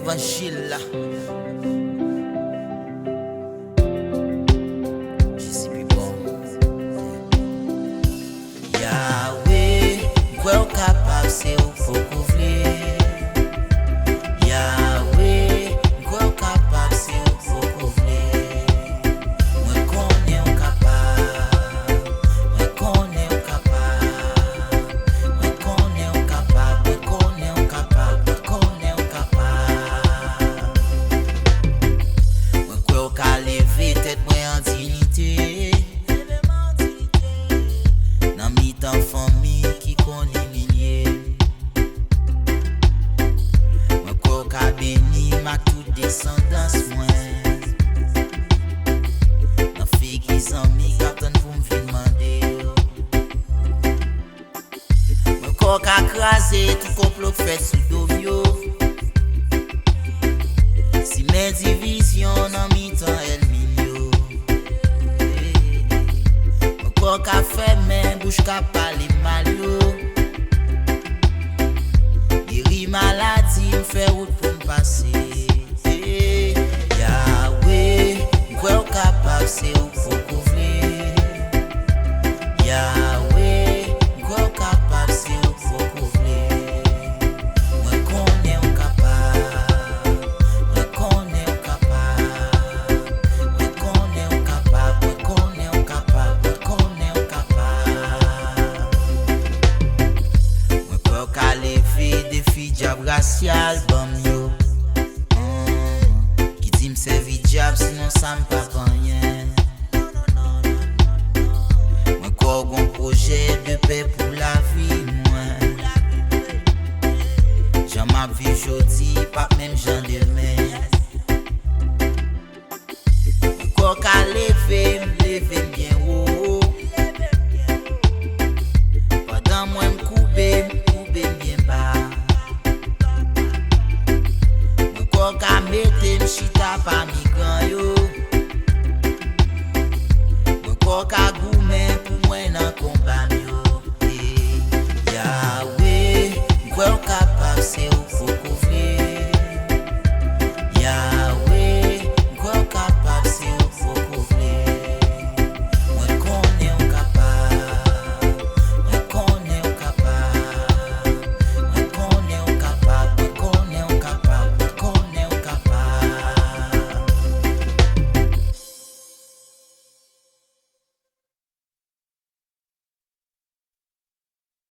l'évangile là. Je suis plus bon. Yahweh, quoi au capable, c'est où faut couvrir. Yahweh, quoi au capable, c'est où faut couvrir. Moi connais au capable, moi connais au capable, moi connais au capable, moi connais au capable, moi connais au capable. Moi quoi au ca lever tête moi en dignité. Dans mi-temps famille qui connaît milliers. Moi quoi ca béni ma toute descendance moi. Dans fille qui s'ennuie captain pour me venir demander. Moi quoi ca crasé tout complot fait sous dovio. Si mes divisions dans mi-temps elle milieu. Moi quoi ca fait main bouche ca parler mal yo. Guéri maladie me fait route pour me passer. Yahweh, quoi au capable c'est où faut couvrir. Yahweh, quoi au capable c'est où faut couvrir. Moi connais au capable, moi connais au capable, moi connais au capable, moi connais au capable, moi connais au capable. Moi quoi qu'à lever défi diable racial bam yo. Qui dit me servir diable sinon ça me pas rien. Moi quoi gon projet de paix pour la vie moi. J'en ma vie jodi pas même j'en demain. Moi quoi qu'à lever me lever bien haut. Pendant moi me couper bien bas. Moi quoi qu'à mettre m'chita pas migrant yo. Moi quoi qu'à